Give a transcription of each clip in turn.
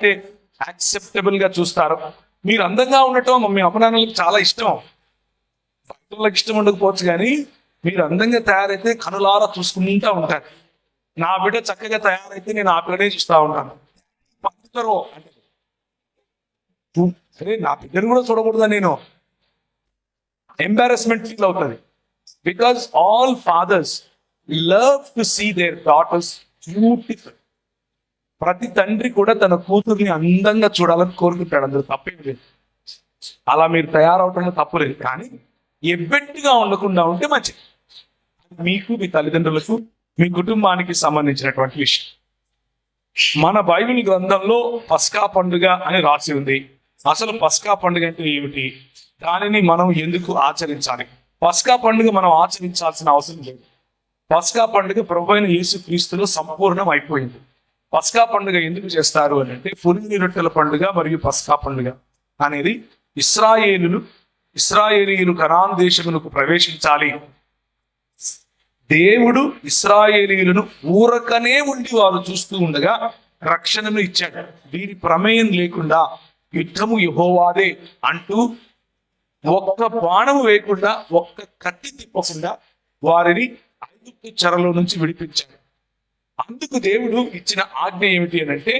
అయితే యాక్సెప్టబుల్ గా చూస్తారో, మీరు అందంగా ఉండటం మీ అమ్మ నాన్నలకు చాలా ఇష్టం, భక్తులకు ఇష్టం ఉండకపోవచ్చు, కానీ మీరు అందంగా తయారైతే కనులారా చూసుకుంటూ ఉంటారు. నా బిడ్డ చక్కగా తయారైతే నేను ఆ బిడ్డనే చూస్తూ ఉంటాను. అంటే అరే నా బిడ్డను కూడా చూడకూడదా నేను, ఎంబారస్మెంట్ ఫీల్ అవుతుంది. Because all fathers love to see their daughters beautiful. ప్రతి తండ్రి కూడా తన కూతుర్ని అందంగా చూడాలని కోరుకుంటాడు, అందులో తప్పేం లేదు. అలా మీరు తయారవటంలో తప్పులేదు, కానీ ఎబ్బెట్టుగా ఉండకుండా ఉంటే మంచిది. మీకు, మీ తల్లిదండ్రులకు, మీ కుటుంబానికి సంబంధించినటువంటి విషయం. మన బైబిల్ గ్రంథంలో పస్కా పండుగ అని రాసి ఉంది. అసలు పస్కా పండుగ అంటే ఏమిటి, దానిని మనం ఎందుకు ఆచరించాలి? పస్కా పండుగ మనం ఆచరించాల్సిన అవసరం లేదు. పస్కా పండుగ ప్రభువైన యేసుక్రీస్తులో సంపూర్ణం అయిపోయింది. పస్కా పండుగ ఎందుకు చేస్తారు అని అంటే, పులిని రొట్టెల పండుగ మరియు పస్కా పండుగ అనేది ఇశ్రాయేలీయులు కనాన్ దేశమునకు ప్రవేశించాలి. దేవుడు ఇశ్రాయేలీయులను ఊరకనే ఉండి వారు చూస్తూ ఉండగా రక్షణను ఇచ్చాడు. వీరి ప్రమేయం లేకుండా యుద్ధము యెహోవాదే అంటూ ఒక్క బాణము వేయకుండా, ఒక్క కత్తి తిప్పకుండా వారిని ఐగుప్తు చెరలో నుంచి విడిపించాడు. అందుకు దేవుడు ఇచ్చిన ఆజ్ఞ ఏమిటి అని అంటే,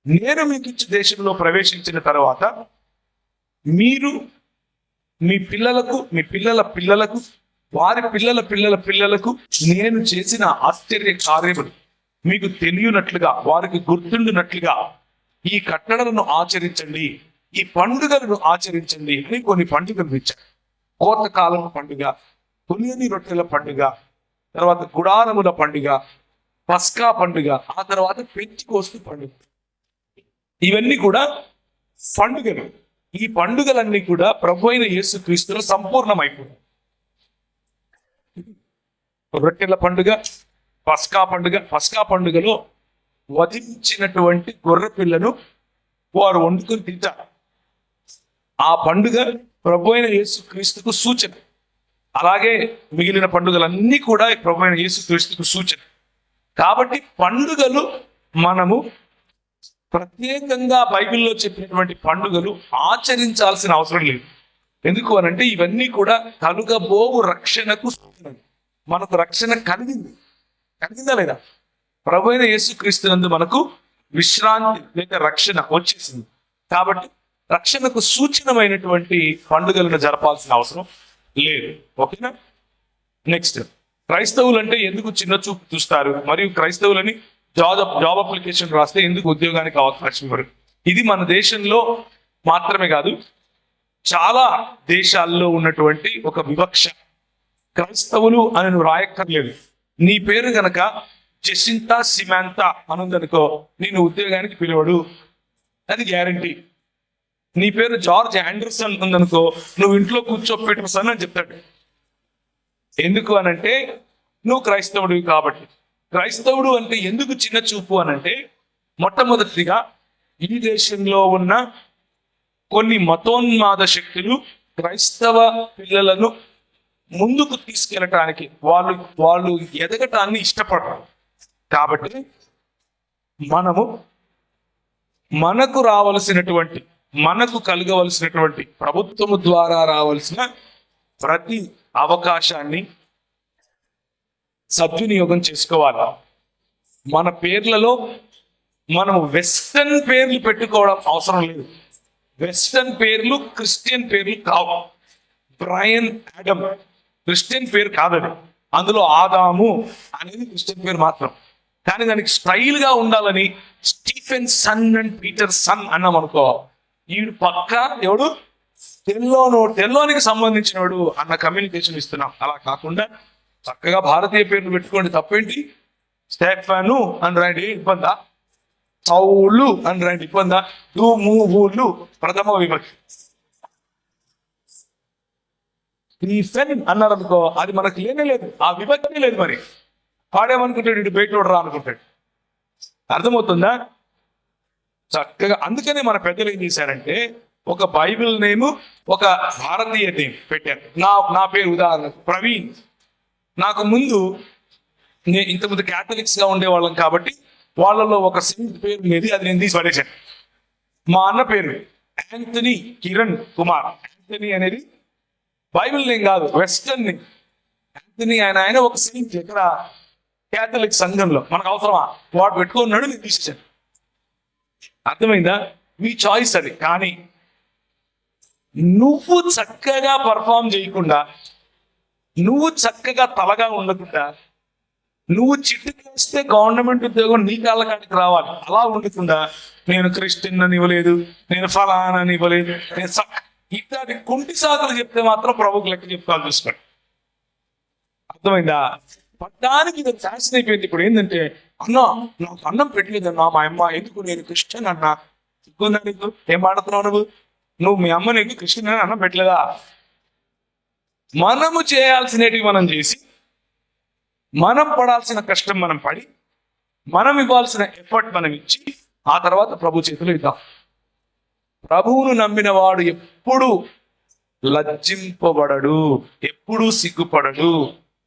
నేను మీకు ఇచ్చే దేశంలో ప్రవేశించిన తర్వాత మీరు మీ పిల్లలకు, మీ పిల్లల పిల్లలకు, వారి పిల్లల పిల్లల పిల్లలకు నేను చేసిన ఆశ్చర్య కార్యములు మీకు తెలియనట్లుగా, వారికి గుర్తుండినట్లుగా ఈ కట్టడలను ఆచరించండి, ఈ పండుగలను ఆచరించండి అని కొన్ని పండుగలు ఇచ్చారు. కోతకాలం పండుగ, పులియని రొట్టెల పండుగ, తర్వాత గుడారముల పండుగ, పస్కా పండుగ, ఆ తర్వాత పెంతికోస్తు పండుగ. ఇవన్నీ కూడా పండుగలు. ఈ పండుగలన్నీ కూడా ప్రభు అయిన యేసుక్రీస్తులో సంపూర్ణమైపోయాయి. రొట్టెల పండుగ, పస్కా పండుగ. పస్కా పండుగలో వధించినటువంటి గొర్రె పిల్లను వారు వండుకొని తింటారు. ఆ పండుగ ప్రభు అయిన యేసుక్రీస్తుకు సూచన. అలాగే మిగిలిన పండుగలన్నీ కూడా ప్రభు అయిన యేసుక్రీస్తుకు సూచన. కాబట్టి పండుగలు మనము ప్రత్యేకంగా బైబిల్లో చెప్పినటువంటి పండుగలు ఆచరించాల్సిన అవసరం లేదు. ఎందుకు అనంటే ఇవన్నీ కూడా కలుగబోవు రక్షణకు సూచన. మనకు రక్షణ కలిగిందా లేదా? ప్రభు అయిన యేసుక్రీస్తునందు మనకు విశ్రాంతి లేక రక్షణ వచ్చేసింది. కాబట్టి రక్షణకు సూచనమైనటువంటి పండుగలను జరపాల్సిన అవసరం లేదు. ఓకేనా? నెక్స్ట్, క్రైస్తవులు అంటే ఎందుకు చిన్న చూపు చూస్తారు, మరియు క్రైస్తవులని జాబ్ అప్లికేషన్ రాస్తే ఎందుకు ఉద్యోగానికి అవకాశం ఇవ్వరు? ఇది మన దేశంలో మాత్రమే కాదు, చాలా దేశాల్లో ఉన్నటువంటి ఒక వివక్ష. క్రైస్తవులు అని నువ్వు రాయక్కర్లేదు. నీ పేరు గనక జెసింతా సిమాంతా అనుందనుకో, నేను ఉద్యోగానికి పిలవడు, అది గ్యారంటీ. నీ పేరు జార్జ్ ఆండర్సన్ ఉందనుకో, నువ్వు ఇంట్లో కూర్చోపెట్టర్సన్ అని చెప్తాడు. ఎందుకు అనంటే నువ్వు క్రైస్తవుడివి కాబట్టి. క్రైస్తవుడు అంటే ఎందుకు చిన్న చూపు అనంటే, మొట్టమొదటిగా ఈ దేశంలో ఉన్న కొన్ని మతోన్మాద శక్తులు క్రైస్తవ పిల్లలను ముందుకు తీసుకెళ్ళటానికి వాళ్ళు ఎదగటాన్ని ఇష్టపడరు. కాబట్టి మనకు రావలసినటువంటి, మనకు కలగవలసినటువంటి, ప్రభుత్వము ద్వారా రావాల్సిన ప్రతి అవకాశాన్ని సద్వినియోగం చేసుకోవాలి. మన పేర్లలో మనము వెస్టర్న్ పేర్లు పెట్టుకోవడం అవసరం లేదు. వెస్టర్న్ పేర్లు క్రిస్టియన్ పేర్లు కావు. బ్రయన్ ఆడమ్ క్రిస్టియన్ పేరు కాదని, అందులో ఆదాము అనేది క్రిస్టియన్ పేరు మాత్రం. కానీ దానికి స్టైల్ గా ఉండాలని Stephenson and Peterson అన్నాం అనుకో, వీడు పక్క ఎవడు తెల్లోనికి సంబంధించినవాడు అన్న కమ్యూనికేషన్ ఇస్తున్నాం. అలా కాకుండా చక్కగా భారతీయ పేర్లు పెట్టుకోండి, తప్పేంటి? స్టెఫను అని రాయండి, ఇబ్బందా? సౌలు అని రాయండి, ఇబ్బందా? దుమువులు ప్రథమ విభక్తి. స్టీఫెన్ అన్నారు అనుకో, అది మనకు లేనే లేదు, ఆ విభక్తి లేదు. మరి పాడేమనుకుంటాడు, ఇటు బయట రా అనుకుంటాడు. అర్థమవుతుందా? చక్కగా అందుకనే మన పెద్దలు ఏం చేశారంటే, ఒక బైబిల్ నేమ్, ఒక భారతీయ నేమ్ పెట్టారు. నా పేరు ఉదాహరణకు ప్రవీణ్. నాకు ముందు ఇంతకుముందు క్యాథలిక్స్ గా ఉండేవాళ్ళం కాబట్టి వాళ్ళలో ఒక సెయింట్ పేరు ఉండేది, అది నేను తీసి పడేశాను. మా అన్న పేరు యాంథనీ కిరణ్ కుమార్. యాంథనీ అనేది బైబిల్ నేమ్ కాదు, వెస్టర్న్ నేమ్. యాంథనీ ఆయన ఒక సెయింట్ ఇక్కడ క్యాథలిక్ సంఘంలో. మనకు అవసరమా? వాడు పెట్టుకున్నాడు, నేను తీసేసాను. అర్థమైందా? మీ చాయిస్ అది. కానీ నువ్వు చక్కగా పర్ఫామ్ చేయకుండా, నువ్వు చక్కగా తలగా ఉండకుండా, నువ్వు చిట్టుకేస్తే గవర్నమెంట్ ఉద్యోగం నీ కాళ్ళ కాడికి రావాలి అలా ఉండకుండా, నేను క్రిస్టియన్ అని ఇవ్వలేదు, నేను ఫలానా అని ఇవ్వలేదు, నేను ఇట్లాంటి కుంటి సాకులు చెప్తే మాత్రం ప్రభుకు లెక్క చెప్పుకోవాలి. చూసుకోండి. అర్థమైందా? పడ్డానికి ఇది ఫ్యాషన్ అయిపోయింది. ఇప్పుడు ఏంటంటే, అన్నా నాకు అన్నం పెట్టలేదన్నా మా అమ్మ, ఎందుకు నేను క్రిస్టియన్ అన్నా? సిగ్గుందా నీకు? ఏం మాడుతున్నావు నువ్వు మీ అమ్మ నీకు క్రిస్టియన్ అని అన్నం పెట్టలేదా? మనము చేయాల్సినవి మనం చేసి, మనం పడాల్సిన కష్టం మనం పడి, మనం ఇవ్వాల్సిన ఎఫర్ట్ మనం ఇచ్చి, ఆ తర్వాత ప్రభు చేతులు ఇద్దాం. ప్రభువును నమ్మిన వాడు ఎప్పుడు లజ్జింపబడడు, ఎప్పుడూ సిగ్గుపడడు.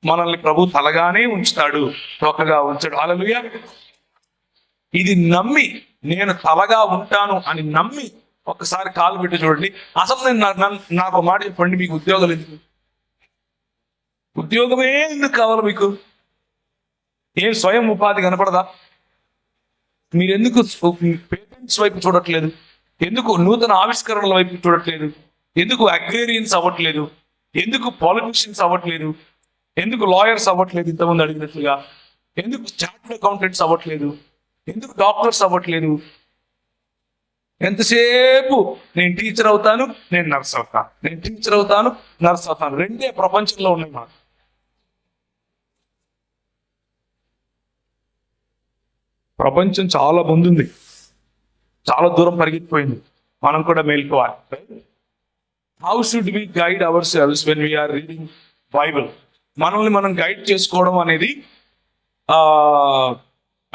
మనల్ని ప్రభు తలగానే ఉంచుతాడు, తోకగా ఉంచాడు. హల్లెలూయా. ఇది నమ్మి, నేను తలగా ఉంటాను అని నమ్మి ఒక్కసారి కాలు పెట్టి చూడండి. అసలు నేను నాకు మాట చెప్పండి, మీకు ఉద్యోగాలు ఎందుకు? ఉద్యోగమే ఎందుకు కావాలి మీకు? ఏం స్వయం ఉపాధి కనపడదా? మీరెందుకు పేటెంట్స్ వైపు చూడట్లేదు? ఎందుకు నూతన ఆవిష్కరణల వైపు చూడట్లేదు? ఎందుకు అగ్రేరియన్స్ అవ్వట్లేదు? ఎందుకు పాలిటిషియన్స్ అవ్వట్లేదు? ఎందుకు లాయర్స్ అవ్వట్లేదు? ఇంతకుముందు అడిగినట్లుగా ఎందుకు చార్టర్డ్ అకౌంటెంట్స్ అవ్వట్లేదు? ఎందుకు డాక్టర్స్ అవ్వట్లేదు? ఎంతసేపు నేను టీచర్ అవుతాను, నేను నర్స్ అవుతాను, నేను టీచర్ అవుతాను, నర్స్ అవుతాను. రెండే ప్రపంచంలో ఉన్నాయి మనకు. ప్రపంచం చాలా ముందుంది, చాలా దూరం పరిగెత్తిపోయింది. మనం కూడా మేల్కోవాలి. How should we guide ourselves when we're reading Bible? మనల్ని మనం గైడ్ చేసుకోవడం అనేది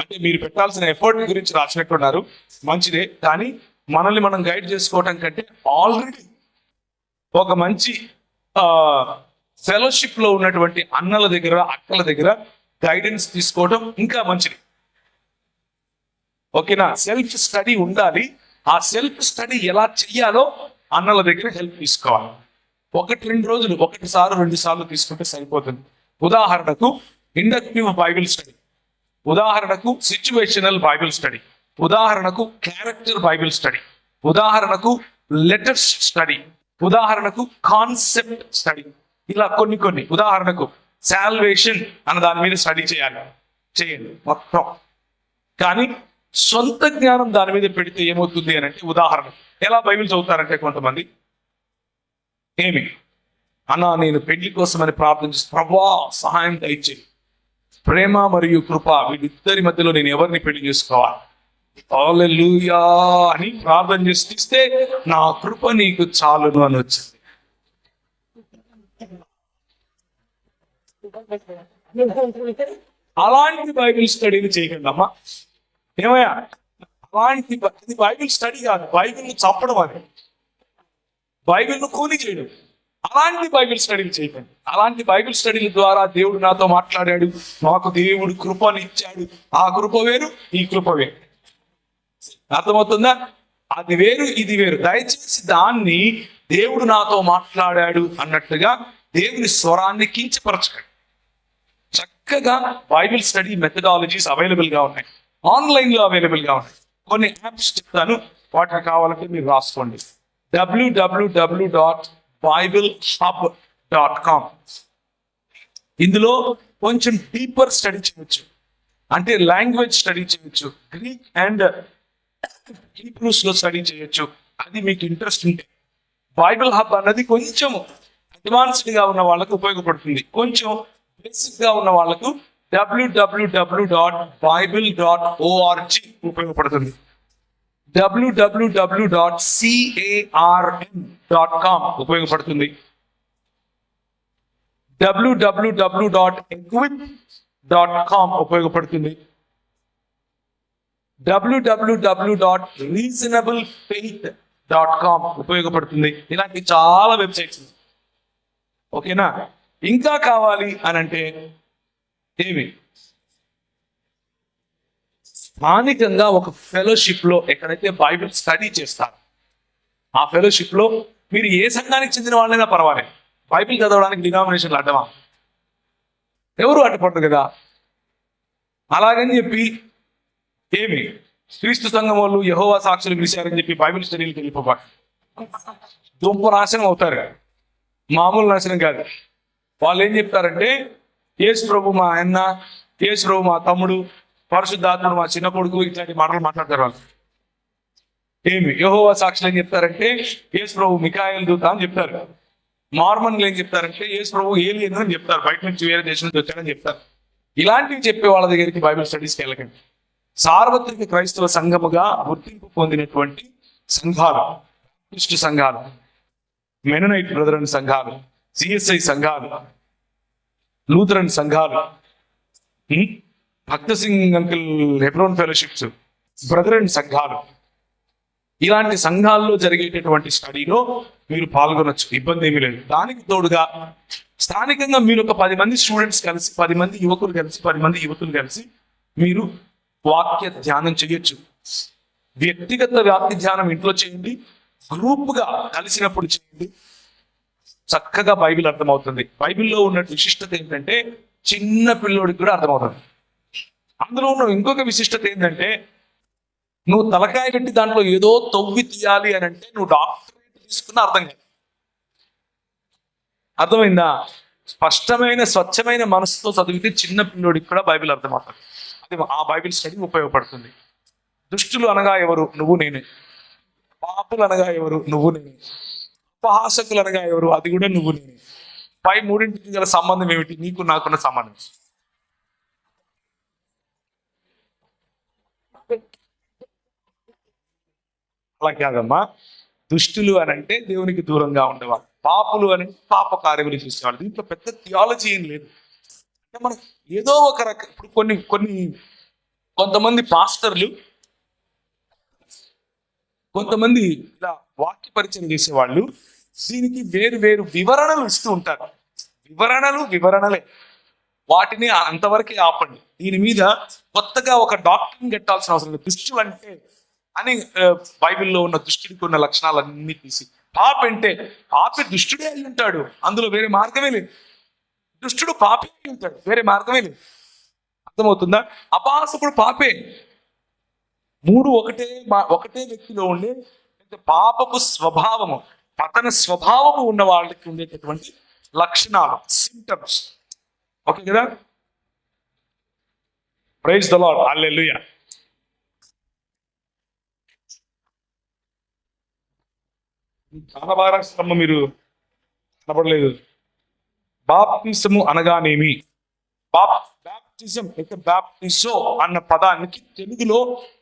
అంటే మీరు పెట్టాల్సిన ఎఫర్ట్ గురించి రాసినట్టున్నారు, మంచిదే. కానీ మనల్ని మనం గైడ్ చేసుకోవటం కంటే ఆల్రెడీ ఒక మంచి ఫెలోషిప్ లో ఉన్నటువంటి అన్నల దగ్గర, అక్కల దగ్గర గైడెన్స్ తీసుకోవడం ఇంకా మంచిది. ఓకేనా? సెల్ఫ్ స్టడీ ఉండాలి. ఆ సెల్ఫ్ స్టడీ ఎలా చెయ్యాలో అన్నల దగ్గర హెల్ప్ తీసుకోవాలి. 1-2 రోజులు, 1-2 సార్లు తీసుకుంటే సరిపోతుంది. ఉదాహరణకు ఇండక్టివ్ బైబిల్ స్టడీ, ఉదాహరణకు సిచ్యువేషనల్ బైబిల్ స్టడీ, ఉదాహరణకు క్యారెక్టర్ బైబిల్ స్టడీ, ఉదాహరణకు లెటర్స్ స్టడీ, ఉదాహరణకు కాన్సెప్ట్ స్టడీ. ఇలా కొన్ని ఉదాహరణకు సాల్వేషన్ అన్న దాని మీద స్టడీ చేయండి మొత్తం. కానీ సొంత జ్ఞానం దాని మీద పెడితే ఏమవుతుంది అని అంటే, ఉదాహరణ ఎలా బైబిల్ చదువుతారంటే, కొంతమంది అన్నా నేను పెళ్లి కోసమని ప్రార్థించి, ప్రభువా సహాయం దయచేయి, ప్రేమ మరియు కృప వీళ్ళిద్దరి మధ్యలో నేను ఎవరిని పెళ్లి చేసుకోవాలి, హల్లెలూయా అని ప్రార్థన చేసి తీస్తే, నా కృప నీకు చాలును అని వచ్చింది. అలాంటి బైబిల్ స్టడీని చేయకండి అమ్మా. ఏమయ్యా, అలాంటి ఇది బైబిల్ స్టడీ కాదు, బైబిల్ని చంపడం, అది బైబిల్ను కూని చేయడం. అలాంటి బైబిల్ స్టడీలు చేయకండి. అలాంటి బైబిల్ స్టడీల ద్వారా దేవుడు నాతో మాట్లాడాడు, నాకు దేవుడు కృపని ఇచ్చాడు, ఆ కృప వేరు, ఈ కృప వేరు. అర్థమవుతుందా? అది వేరు, ఇది వేరు. దయచేసి దాన్ని దేవుడు నాతో మాట్లాడాడు అన్నట్టుగా దేవుని స్వరాన్ని కించపరచకండి. చక్కగా బైబిల్ స్టడీ మెథడాలజీస్ అవైలబుల్ గా ఉన్నాయి, ఆన్లైన్ లో అవైలబుల్ గా ఉన్నాయి. కొన్ని యాప్స్ చెప్తాను, వాటిని కావాలంటే మీరు రాసుకోండి. www.biblehub.com. ఇందులో కొంచెం డీపర్ స్టడీ చేయొచ్చు, అంటే లాంగ్వేజ్ స్టడీ చేయొచ్చు, గ్రీక్ అండ్ హీబ్రూస్ లో స్టడీ చేయొచ్చు. అది మీకు ఇంట్రెస్ట్ ఉంటే. బైబిల్ హబ్ అన్నది కొంచెం అడ్వాన్స్డ్ గా ఉన్న వాళ్ళకు ఉపయోగపడుతుంది, కొంచెం బేసిక్ గా ఉన్న వాళ్ళకు www.bible.org ఉపయోగపడుతుంది. www.carm.com ఉపయోగపడుతుంది. www.equip.com ఉపయోగపడుతుంది. www.reasonablefaith.com ఉపయోగపడుతుంది. ఇలాంటి చాలా వెబ్సైట్స్. ఓకేనా? ఇంకా కావాలి అని అంటే స్థానికంగా ఒక ఫెలోషిప్ లో ఎక్కడైతే బైబిల్ స్టడీ చేస్తారు, ఆ ఫెలోషిప్ లో మీరు ఏ సంఘానికి చెందిన వాళ్ళైనా పర్వాలేదు, బైబిల్ చదవడానికి డినామినేషన్లు అడ్డమా? ఎవరు అడ్డుపడరు కదా. అలాగని చెప్పి ఏమి క్రీస్తు సంఘం వాళ్ళు యెహోవా సాక్షులు పిలిచారని చెప్పి బైబిల్ స్టడీలకు వెళ్ళిపోబాటు, దుంప నాశనం అవుతారు. మామూలు నాశనం కాదు. వాళ్ళు ఏం చెప్తారంటే యేసు ప్రభు మా అన్న, యేసు ప్రభు మా తమ్ముడు, పరిశుద్ధాత్ముడు మా చిన్న కొడుకు, ఇట్లాంటి మాటలు మాట్లాడతారు వాళ్ళు. ఏమి యెహోవా సాక్షులు ఏం చెప్తారంటే యేసు ప్రభు మిఖాయేలు దూత అని చెప్తారు. మార్మన్లు ఏం చెప్తారంటే యేసు ప్రభు ఏలియన్ అని చెప్తారు, బయట నుంచి వేరే దేశం నుంచి వచ్చాడని చెప్తారు. ఇలాంటివి చెప్పే వాళ్ళ దగ్గరికి బైబిల్ స్టడీస్కి వెళ్ళకండి. సార్వత్రిక క్రైస్తవ సంఘముగా గుర్తింపు పొందినటువంటి సంఘాలు, క్రిస్టు సంఘాలు, మెననైట్ బ్రదరన్ సంఘాలు, సిఎస్ఐ సంఘాలు, లూథరన్ సంఘాలు, Bakht Singh uncle Hebron fellowships, Brethren సంఘాలు, ఇలాంటి సంఘాల్లో జరిగేటటువంటి స్టడీలో మీరు పాల్గొనొచ్చు, ఇబ్బంది ఏమీ లేదు. దానికి తోడుగా స్థానికంగా మీరు ఒక 10 మంది స్టూడెంట్స్ కలిసి, 10 మంది యువకులు కలిసి, 10 మంది యువతులు కలిసి మీరు వాక్య ధ్యానం చేయొచ్చు. వ్యక్తిగత వాక్య ధ్యానం ఇంట్లో చేయండి, గ్రూప్గా కలిసినప్పుడు చేయండి. చక్కగా బైబిల్ అర్థమవుతుంది. బైబిల్లో ఉన్న విశిష్టత ఏంటంటే చిన్న పిల్లోడికి కూడా అర్థమవుతుంది. అందులో ఉన్న ఇంకొక విశిష్టత ఏంటంటే నువ్వు తలకాయ పెట్టి దాంట్లో ఏదో తవ్వి తీయాలి అని అంటే నువ్వు డాక్టరేట్ తీసుకున్న అర్థం కాదు. అర్థమైందా? స్పష్టమైన స్వచ్ఛమైన మనసుతో చదివితే చిన్న పిల్లోడికి కూడా బైబిల్ అర్థమవుతుంది. అది ఆ బైబిల్ స్టడీ ఉపయోగపడుతుంది. దుష్టులు అనగా ఎవరు? నువ్వు నేనే. పాపులు అనగా ఎవరు? నువ్వు నేనే. ఉపహాసకులు అనగా ఎవరు? అది కూడా నువ్వు నేనే. పై మూడింటికి గల సంబంధం ఏమిటి? నీకు నాకున్న సంబంధం. అలా కాదమ్మా. దుష్టులు అని అంటే దేవునికి దూరంగా ఉండేవాళ్ళు, పాపులు అని పాప కార్యములు చేసేవాళ్ళు. దీంట్లో పెద్ద థియాలజీ ఏం లేదు. అంటే మనం ఏదో ఒక రకం, ఇప్పుడు కొంతమంది పాస్టర్లు, కొంతమంది ఇలా వాక్య పరిచయం చేసేవాళ్ళు దీనికి వేరు వేరు వివరణలు ఇస్తూ ఉంటారు. వివరణలే, వాటిని అంతవరకే ఆపండి. దీని మీద కొత్తగా ఒక డాక్టరీని కట్టాల్సిన అవసరం లేదు. దుష్టుడు అంటే అని బైబిల్లో ఉన్న దుష్టుడికి ఉన్న లక్షణాలన్నీ తీసి, పాపి దుష్టుడే అయి ఉంటాడు, అందులో వేరే మార్గమే లేదు. దుష్టుడు పాపే అయి ఉంటాడు, వేరే మార్గమే లేదు. అర్థమవుతుందా? అపహాసకుడు పాపే. మూడు ఒకటే వ్యక్తిలో ఉండే పాపపు స్వభావము, పతన స్వభావము ఉన్న వాళ్ళకి ఉండేటటువంటి లక్షణాలు, సింప్టమ్స్. ఓకే కదా? ప్రైజ్ ది లార్డ్, హల్లెలూయా. చాలా బాగా రాస్తారమ్మ, మీరు కనపడలేదు. బాప్తిసము అనగానేమి? బ్యాప్టిజం అయితే బ్యాప్టిజో అన్న పదానికి తెలుగులో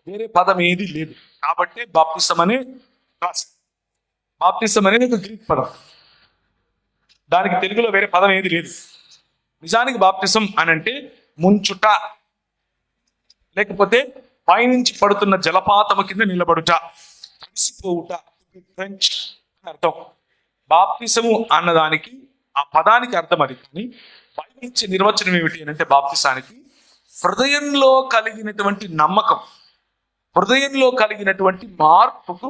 వేరే పదం ఏది లేదు, కాబట్టి బాప్తిసం అనే రాసి. బాప్తిసం అనేది ఒక గ్రీక్ పదం, దానికి తెలుగులో వేరే పదం ఏది లేదు. నిజానికి బాప్తిసం అని అంటే ముంచుట, లేకపోతే పైనుంచి పడుతున్న జలపాతము కింద నిలబడుట, తడిసిపోవుట ఫ్రెంచ్ అర్థం. బాప్తిసము అన్నదానికి ఆ పదానికి అర్థం అది. కానీ బైబిల్ ఇచ్చే నిర్వచనం ఏమిటి అని అంటే బాప్తిసానికి హృదయంలో కలిగినటువంటి నమ్మకం, హృదయంలో కలిగినటువంటి మార్పుకు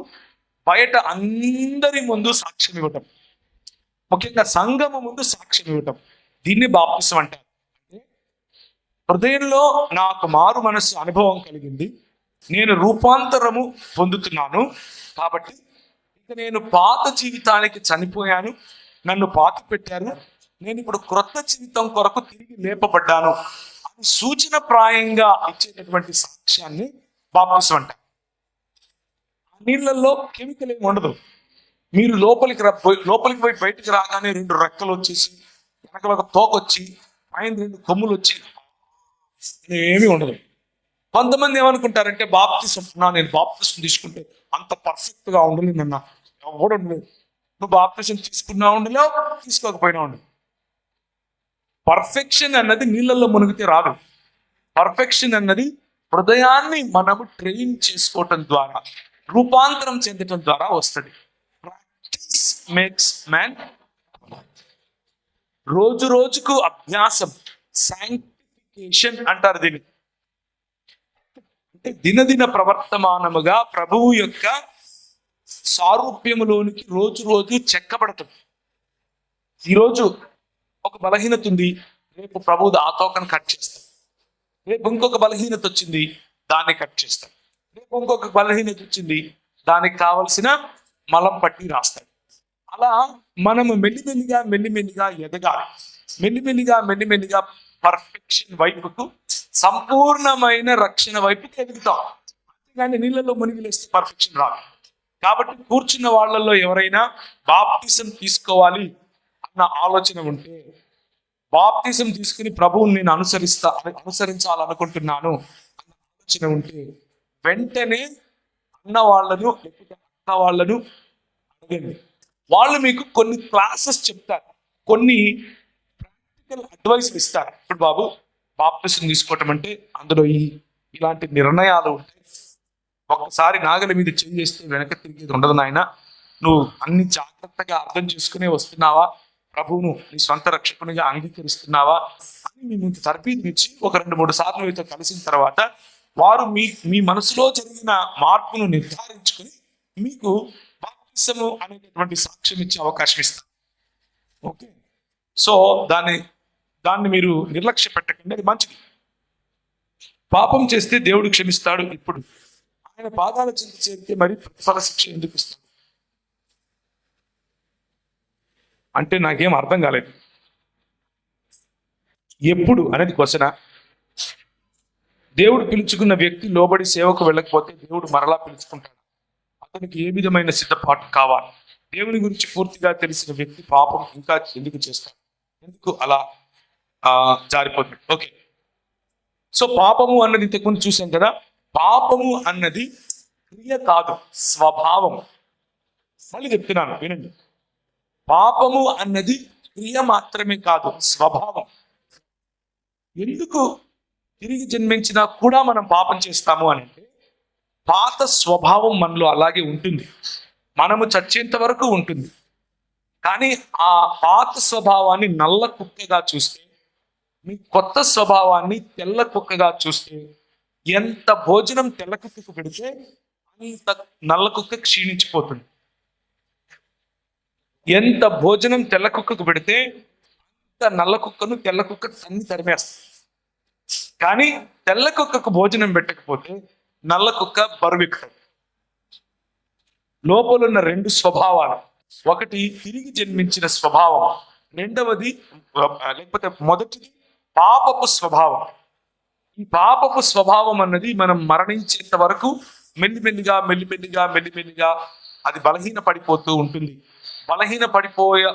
బయట అందరి ముందు సాక్ష్యం ఇవ్వటం, ముఖ్యంగా సంఘము ముందు సాక్ష్యం ఇవ్వటం, దీన్ని బాప్తిసం అంటారు. హృదయంలో నాకు మారు మనస్సు అనుభవం కలిగింది, నేను రూపాంతరము పొందుతున్నాను, కాబట్టి ఇక నేను పాత జీవితానికి చనిపోయాను, నన్ను పాతి పెట్టారు, నేను ఇప్పుడు క్రొత్త జీవితం కొరకు తిరిగి లేపబడ్డాను అని సూచన ప్రాయంగా ఇచ్చేటటువంటి సాక్ష్యాన్ని బాప్తిసం అంటారు. ఆ నీళ్ళల్లో కెమికల్ ఏమి ఉండదు. మీరు లోపలికి పోయి బయటికి రాగానే 2 రెక్కలు వచ్చేసి, వెనక ఒక తోకొచ్చి, పైన 2 కొమ్ములు వచ్చి ఏమీ ఉండదు. కొంతమంది ఏమనుకుంటారంటే నేను బాప్తిసం తీసుకుంటే అంత పర్ఫెక్ట్ గా ఉండలేదన్నా, ఎవడు ఉండలేదు. నువ్వు బాప్తిసం తీసుకున్నా ఉండలేవు, తీసుకోకపోయినా ఉండదు. పర్ఫెక్షన్ అన్నది నీళ్ళల్లో మునిగితే రాదు. పర్ఫెక్షన్ అన్నది హృదయాన్ని మనము ట్రైన్ చేసుకోవటం ద్వారా, రూపాంతరం చెందటం ద్వారా వస్తుంది. Practice makes man. రోజు రోజుకు అభ్యాసం, శాంక్టిఫికేషన్ అంటారు దీన్ని. అంటే దినదిన ప్రవర్తమానముగా ప్రభువు యొక్క సారూప్యములోనికి రోజు రోజు చెక్కబడుతుంది. ఈరోజు ఒక బలహీనత ఉంది, రేపు ప్రభు ఆ తోకను కట్ చేస్తాం. రేపు ఇంకొక బలహీనత వచ్చింది, దాన్ని కట్ చేస్తాం. రేపు ఇంకొక బలహీనత వచ్చింది, దానికి కావలసిన మలం పట్టి రాస్తాడు. అలా మనము మెల్లిమెల్లిగా ఎదగాలి. మెల్లిమెల్లిగా పర్ఫెక్షన్ వైపుకు, సంపూర్ణమైన రక్షణ వైపుకి ఎదుగుతాం. అంతేగాని నీళ్ళలో మునిగిలేస్తే పర్ఫెక్షన్ రాదు. కాబట్టి కూర్చున్న వాళ్ళల్లో ఎవరైనా బాప్టిజం తీసుకోవాలి అన్న ఆలోచన ఉంటే, బాప్టిజం తీసుకుని ప్రభువుని నేను అనుసరించాలనుకుంటున్నాను అన్న ఆలోచన ఉంటే, వెంటనే అన్న వాళ్ళను లేకపోతే అక్క వాళ్ళను అడగండి. వాళ్ళు మీకు కొన్ని క్లాసెస్ చెప్తారు, కొన్ని ప్రాక్టికల్ అడ్వైస్లు ఇస్తారు. ఇప్పుడు బాబు, బాప్టిజం తీసుకోవటం అంటే అందులో ఇలాంటి నిర్ణయాలు ఉంటాయి. ఒక్కసారి నాగలి మీద చేయి చేస్తే వెనక తిరిగేది ఉండదు నాయన. నువ్వు అన్ని జాగ్రత్తగా అర్థం చేసుకునే వస్తున్నావా, ప్రభువును నీ సొంత రక్షకునిగా అంగీకరిస్తున్నావా అని మీ ముందు తరబీదునిచ్చి ఒక 2-3 సార్లు మీతో కలిసిన తర్వాత వారు మీ మనసులో జరిగిన మార్పును నిర్ధారించుకుని మీకు బాప్టిజము అనేటటువంటి సాక్ష్యం ఇచ్చే అవకాశం ఇస్తారు. ఓకే, సో దాన్ని మీరు నిర్లక్ష్య పెట్టకండి, అది మంచిది. పాపం చేస్తే దేవుడు క్షమిస్తాడు. ఇప్పుడు ఆయన పాదాల చెంత చేరితే మరి ప్రతిఫల శిక్ష ఎందుకు ఇస్తాడు అంటే నాకేం అర్థం కాలేదు. ఎప్పుడు అనేది క్వశ్చనా? దేవుడు పిలుచుకున్న వ్యక్తి లోబడి సేవకు వెళ్ళకపోతే దేవుడు మరలా పిలుచుకుంటాడు. అతనికి ఏ విధమైన సిద్ధపాటు కావాలి? దేవుని గురించి పూర్తిగా తెలిసిన వ్యక్తి పాపం ఇంకా ఎందుకు చేస్తాడు? ఎందుకు అలా జారిపోతుంది? ఓకే, సో పాపము అన్నది ఇంతకుముందు చూసాం కదా. పాపము అన్నది క్రియ కాదు, స్వభావం. మళ్ళీ చెప్తున్నాను వినండి, పాపము అన్నది క్రియ మాత్రమే కాదు, స్వభావం. ఎందుకు తిరిగి జన్మించినా కూడా మనం పాపం చేస్తాము అని అంటే, పాత స్వభావం మనలో అలాగే ఉంటుంది, మనము చచ్చేంత వరకు ఉంటుంది. కానీ ఆ పాత స్వభావాన్ని నల్ల కుక్కగా చూస్తే, మీ కొత్త స్వభావాన్ని తెల్ల కుక్కగా చూస్తే, ఎంత భోజనం తెల్ల కుక్కకు పెడితే అంత నల్ల కుక్క క్షీణించిపోతుంది. ఎంత భోజనం తెల్ల కుక్కకు పెడితే అంత నల్ల కుక్కను తెల్ల కుక్క తరిమేస్తుంది. కానీ తెల్ల కుక్కకు భోజనం పెట్టకపోతే నల్ల కుక్క బరువెక్కుతుంది. లోపలున్న 2 స్వభావాలు, ఒకటి తిరిగి జన్మించిన స్వభావం, రెండవది లేకపోతే మొదటిది పాపపు స్వభావం. ఈ పాపపు స్వభావం అన్నది మనం మరణించేంత వరకు మెల్లిమెల్లిగా అది బలహీన పడిపోతూ ఉంటుంది. బలహీన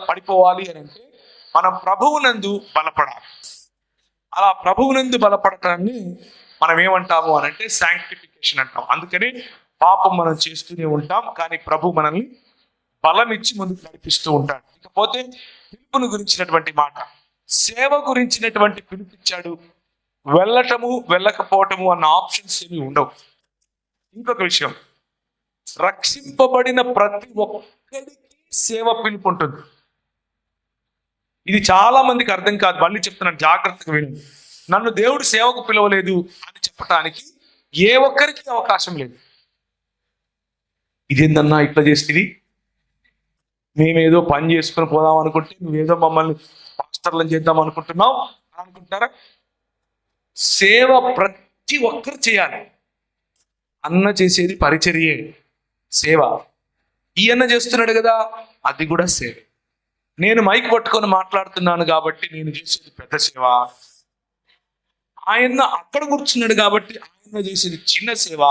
పడిపోవాలి అని అంటే మనం ప్రభువునందు బలపడాలి. అలా ప్రభువునందు బలపడటాన్ని మనం ఏమంటాము అని అంటే శాంక్టిఫికేషన్ అంటాం. అందుకని పాపం మనం చేస్తూనే ఉంటాం, కానీ ప్రభు మనల్ని బలం ఇచ్చి ముందుకు నడిపిస్తూ ఉంటాడు. ఇకపోతే పిలుపును గురించినటువంటి మాట, సేవ గురించినటువంటి పిలుపిచ్చాడు. వెళ్ళటము వెళ్ళకపోవటము అన్న ఆప్షన్స్ ఏమి ఉండవు. ఇంకొక విషయం, రక్షింపబడిన ప్రతి ఒక్కరికి సేవ పిలుపు ఉంటుంది. ఇది చాలా మందికి అర్థం కాదు. మళ్ళీ చెప్తున్నాను, జాగ్రత్తగా వినండి. నన్ను దేవుడు సేవకు పిలవలేదు అని చెప్పడానికి ఏ ఒక్కరికి అవకాశం లేదు. ఇదేందన్నా ఇట్లా చేస్తుంది, మేమేదో పని చేసుకుని పోదాం అనుకుంటే నువ్వేదో మమ్మల్ని పాస్టర్లను చేద్దాం అనుకుంటున్నావు అని అనుకుంటారా? సేవ ప్రతి ఒక్కరు చేయాలి. అన్న చేసేది పరిచర్యే, సేవ. ఈ అన్న చేస్తున్నాడు కదా, అది కూడా సేవ. నేను మైక్ పట్టుకొని మాట్లాడుతున్నాను కాబట్టి నేను చేసేది పెద్ద సేవ. ఆయన అక్కడ కూర్చున్నాడు కాబట్టి ఆయన చేసేది చిన్న సేవ.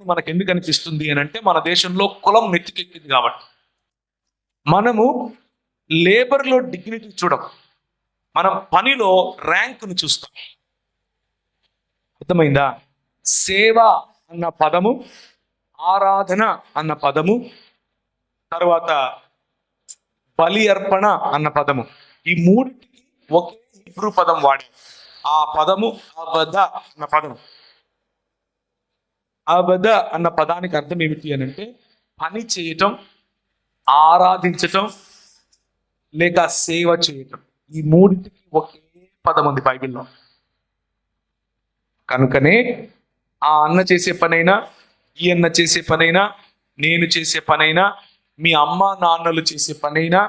మనకు ఎందుకు అనిపిస్తుంది అని అంటే, మన దేశంలో కులం నెత్తికెక్కింది కాబట్టి. మనము లేబర్లో డిగ్నిటీ చూడం, మనం పనిలో ర్యాంకును చూస్తాం. అర్థమైందా? సేవ అన్న పదము, ఆరాధన అన్న పదము, తర్వాత బలి అర్పణ అన్న పదము, ఈ మూడింటికి ఒకే హీబ్రూ పదం వాడి. ఆ పదము అబద అన్న పదం. అబద అన్న పదానికి అర్థం ఏమిటి అని అంటే, పని చేయటం, ఆరాధించటం లేక సేవ చేయటం. ఈ మూడింటికి ఒకే పదం ఉంది బైబిల్లో. కనుకనే ఆ అన్న చేసే పనైనా, ఈ అన్న చేసే పనైనా, నేను చేసే పనైనా, మీ అమ్మ నాన్నలు చేసే పనైనా,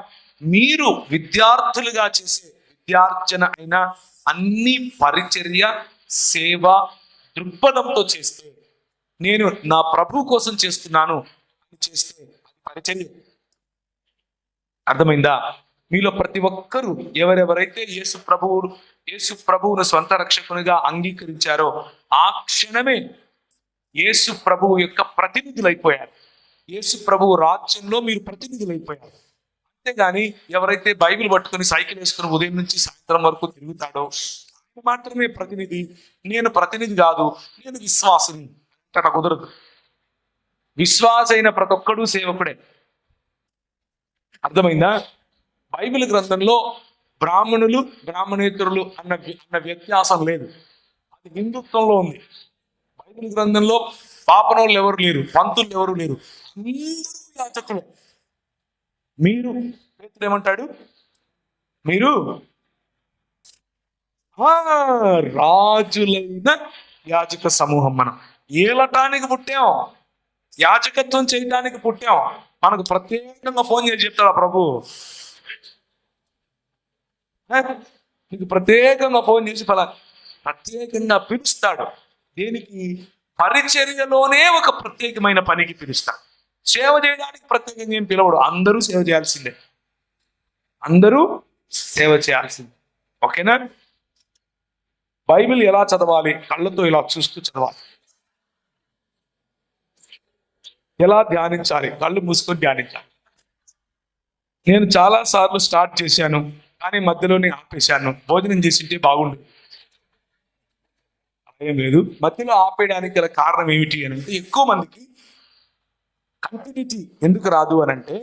మీరు విద్యార్థులుగా చేసే విద్యార్జన అయినా, అన్ని పరిచర్య, సేవ దృక్పథంతో చేస్తే, నేను నా ప్రభు కోసం చేస్తున్నాను అని చేస్తే అది పరిచర్య. అర్థమైందా? మీలో ప్రతి ఒక్కరూ ఎవరెవరైతే యేసు ప్రభువును స్వంత రక్షకునిగా అంగీకరించారో ఆ క్షణమే యేసు ప్రభువు యొక్క ప్రతినిధులైపోయారు. యేసు ప్రభువు రాజ్యంలో మీరు ప్రతినిధులైపోయారు. అంతేగాని ఎవరైతే బైబిల్ పట్టుకుని సైకిల్ వేసుకుని ఉదయం నుంచి సాయంత్రం వరకు తిరుగుతాడో ఆయన మాత్రమే ప్రతినిధి, నేను ప్రతినిధి కాదు, నేను విశ్వాసిని అంటే కుదరదు. విశ్వాస అయిన ప్రతి ఒక్కడు సేవకుడే. అర్థమైందా? బైబిల్ గ్రంథంలో బ్రాహ్మణులు బ్రాహ్మణేతరులు అన్న వ్యత్యాసం లేదు. అది హిందుత్వంలో ఉంది. బైబిల్ గ్రంథంలో పాపనోళ్ళు ఎవరు లేరు, పంతులు ఎవరు లేరు, అందరూ యాజకులే. మీరు ఏమంటాడు? మీరు రాజులైన యాజక సమూహం. మనం ఏలటానికి పుట్టాం, యాజకత్వం చేయడానికి పుట్టాం. మనకు ప్రత్యేకంగా ఫోన్ చేసి చెప్తాడు ప్రభు, నీకు ప్రత్యేకంగా ఫోన్ చేసి ప్రత్యేకంగా పిలుస్తాడు. దేనికి? పరిచర్యలోనే ఒక ప్రత్యేకమైన పనికి పిలుస్తాడు. సేవ చేయడానికి ప్రత్యేకంగా ఏం పిలవడు. అందరూ సేవ చేయాల్సిందే, అందరూ సేవ చేయాల్సిందే. ఓకేనా? బైబిల్ ఎలా చదవాలి? కళ్ళతో ఇలా చూస్తూ చదవాలి. ఎలా ధ్యానించాలి? కళ్ళు మూసుకొని ధ్యానించాలి. నేను చాలా సార్లు స్టార్ట్ చేశాను, కానీ మధ్యలోనే ఆపేశాను. భోజనం చేసింటే బాగుండు. ఏం లేదు, మధ్యలో ఆపేయడానికి గల కారణం ఏమిటి అని అంటే, ఎక్కువ మందికి కంటిన్యూటీ ఎందుకు రాదు అని అంటే,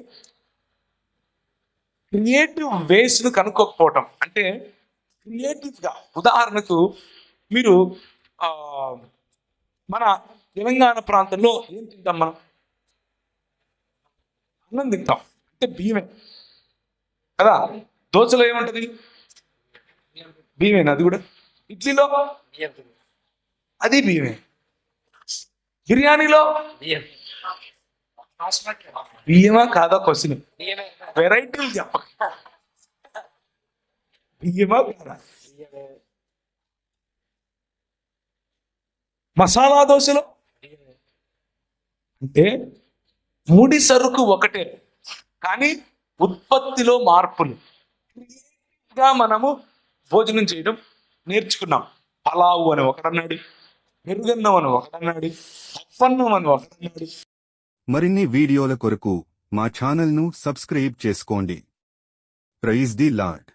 క్రియేటివ్ వేస్ను కనుక్కోకపోవటం. అంటే క్రియేటివ్గా, ఉదాహరణకు మీరు మన తెలంగాణ ప్రాంతంలో ఏం తింటాం? మనం అన్నం తింటాం, అంటే బియ్యమే కదా. దోశలో ఏముంటది? బియ్యమేనా? అది కూడా. ఇడ్లీలో అది బియ్యమే. బిర్యానీలో బియ్యమా కాదా? క్వశ్చన్. వెరైటీలు చెప్పక, బియ్యమా కాదా? మసాలా దోశలో అంటే ముడి సరుకు ఒకటే, కానీ ఉత్పత్తిలో మార్పులు. గా మనము భోజనం చేయడం నేర్చుకున్నాం. పలావు అని ఒకడన్నాడు, పెరుగన్నం అని ఒకడన్నాడు, పప్పన్నం అని ఒకడన్నాడు. మరిన్ని వీడియోల కొరకు మా ఛానల్ను సబ్స్క్రైబ్ చేసుకోండి. Praise the lord.